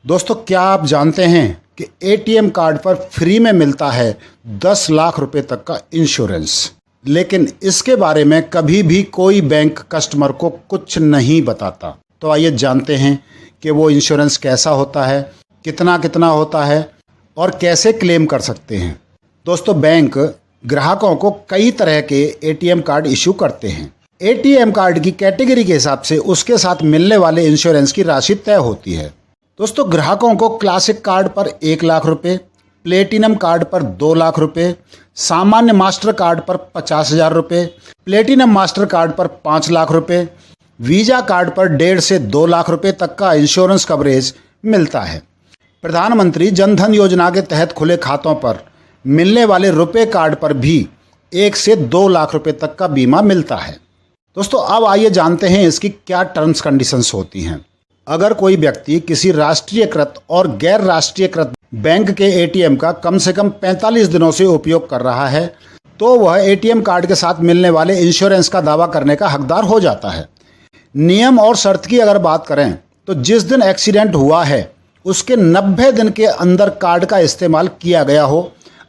दोस्तों, क्या आप जानते हैं कि एटीएम कार्ड पर फ्री में मिलता है 10 लाख रुपए तक का इंश्योरेंस। लेकिन इसके बारे में कभी भी कोई बैंक कस्टमर को कुछ नहीं बताता। तो आइए जानते हैं कि वो इंश्योरेंस कैसा होता है, कितना कितना होता है और कैसे क्लेम कर सकते हैं। दोस्तों, बैंक ग्राहकों को कई तरह के एटीएम कार्ड इशू करते हैं। एटीएम कार्ड की कैटेगरी के हिसाब से उसके साथ मिलने वाले इंश्योरेंस की राशि तय होती है। दोस्तों, ग्राहकों को क्लासिक कार्ड पर 1 लाख रुपए, प्लेटिनम कार्ड पर 2 लाख रुपए, सामान्य मास्टर कार्ड पर 50,000 रुपए, प्लेटिनम मास्टर कार्ड पर 5 लाख रुपए, वीजा कार्ड पर 1.5 से 2 लाख रुपए तक का इंश्योरेंस कवरेज मिलता है। प्रधानमंत्री जन धन योजना के तहत खुले खातों पर मिलने वाले रुपए कार्ड पर भी 1 से 2 लाख रुपए तक का बीमा मिलता है। दोस्तों, अब आइए जानते हैं इसकी क्या टर्म्स कंडीशंस होती हैं। अगर कोई व्यक्ति किसी राष्ट्रीयकृत और गैर राष्ट्रीयकृत बैंक के एटीएम का कम से कम 45 दिनों से उपयोग कर रहा है तो वह एटीएम कार्ड के साथ मिलने वाले इंश्योरेंस का दावा करने का हकदार हो जाता है। नियम और शर्त की अगर बात करें तो जिस दिन एक्सीडेंट हुआ है उसके 90 दिन के अंदर कार्ड का इस्तेमाल किया गया हो।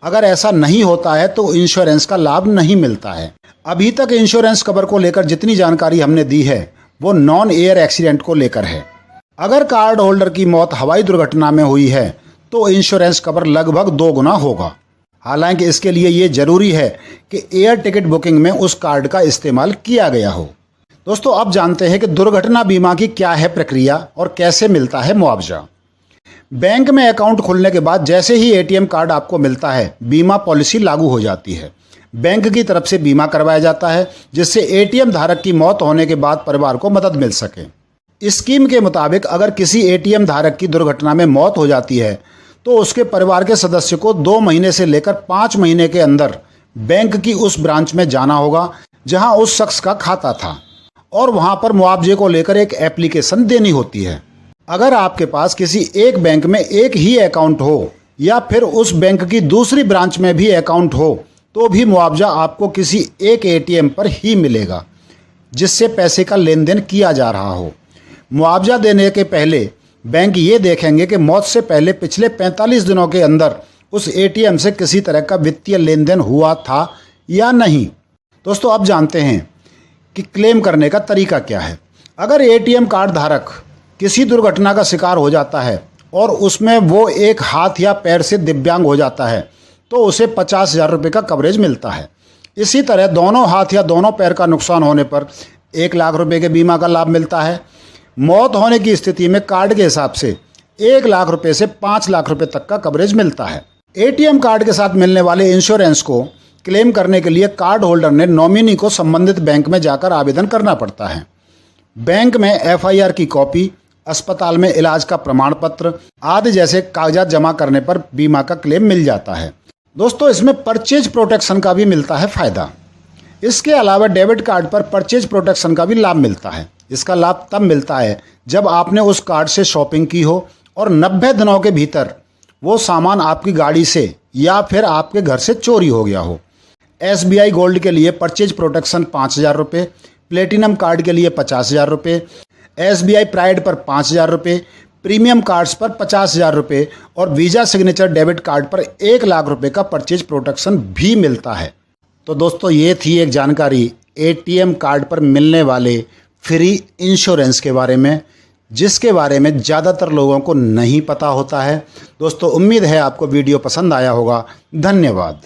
अगर ऐसा नहीं होता है तो इंश्योरेंस का लाभ नहीं मिलता है। अभी तक इंश्योरेंस कवर को लेकर जितनी जानकारी हमने दी है वो नॉन एयर एक्सीडेंट को लेकर है। अगर कार्ड होल्डर की मौत हवाई दुर्घटना में हुई है तो इंश्योरेंस कवर लगभग 2 गुना होगा। हालांकि इसके लिए ये जरूरी है कि एयर टिकट बुकिंग में उस कार्ड का इस्तेमाल किया गया हो। दोस्तों, अब जानते हैं कि दुर्घटना बीमा की क्या है प्रक्रिया और कैसे मिलता है मुआवजा। बैंक में अकाउंट खुलने के बाद जैसे ही एटीएम कार्ड आपको मिलता है, बीमा पॉलिसी लागू हो जाती है। बैंक की तरफ से बीमा करवाया जाता है जिससे एटीएम धारक की मौत होने के बाद परिवार को मदद मिल सके। स्कीम के मुताबिक अगर किसी एटीएम धारक की दुर्घटना में मौत हो जाती है तो उसके परिवार के सदस्य को 2 महीने से लेकर 5 महीने के अंदर बैंक की उस ब्रांच में जाना होगा जहां उस शख्स का खाता था और वहां पर मुआवजे को लेकर एक एप्लीकेशन देनी होती है। अगर आपके पास किसी एक बैंक में एक ही अकाउंट हो या फिर उस बैंक की दूसरी ब्रांच में भी अकाउंट हो तो भी मुआवजा आपको किसी एक एटीएम पर ही मिलेगा जिससे पैसे का लेन देन किया जा रहा हो। मुआवजा देने के पहले बैंक ये देखेंगे कि मौत से पहले पिछले 45 दिनों के अंदर उस एटीएम से किसी तरह का वित्तीय लेन देन हुआ था या नहीं। दोस्तों, अब जानते हैं कि क्लेम करने का तरीका क्या है। अगर एटीएम कार्ड धारक किसी दुर्घटना का शिकार हो जाता है और उसमें वो एक हाथ या पैर से दिव्यांग हो जाता है तो उसे 50,000 रुपये का कवरेज मिलता है। इसी तरह दोनों हाथ या दोनों पैर का नुकसान होने पर 1 लाख रुपये के बीमा का लाभ मिलता है। मौत होने की स्थिति में कार्ड के हिसाब से 1 लाख रुपए से 5 लाख रुपए तक का कवरेज मिलता है। एटीएम कार्ड के साथ मिलने वाले इंश्योरेंस को क्लेम करने के लिए कार्ड होल्डर ने नॉमिनी को संबंधित बैंक में जाकर आवेदन करना पड़ता है। बैंक में एफआईआर की कॉपी, अस्पताल में इलाज का प्रमाण पत्र आदि जैसे कागजात जमा करने पर बीमा का क्लेम मिल जाता है। दोस्तों, इसमें परचेज प्रोटेक्शन का भी मिलता है फायदा। इसके अलावा डेबिट कार्ड पर परचेज प्रोटेक्शन का भी लाभ मिलता है। इसका लाभ तब मिलता है जब आपने उस कार्ड से शॉपिंग की हो और 90 दिनों के भीतर वो सामान आपकी गाड़ी से या फिर आपके घर से चोरी हो गया हो। एसबीआई गोल्ड के लिए परचेज प्रोटेक्शन 5,000 रुपये, प्लेटिनम कार्ड के लिए 50,000 रुपये, एसबीआई प्राइड पर 5,000 रुपये, प्रीमियम कार्ड्स पर 50,000 रुपये और वीजा सिग्नेचर डेबिट कार्ड पर 1 लाख रुपये का परचेज प्रोटेक्शन भी मिलता है। तो दोस्तों, ये थी एक जानकारी एटीएम कार्ड पर मिलने वाले फ्री इंश्योरेंस के बारे में, जिसके बारे में ज़्यादातर लोगों को नहीं पता होता है। दोस्तों, उम्मीद है आपको वीडियो पसंद आया होगा। धन्यवाद।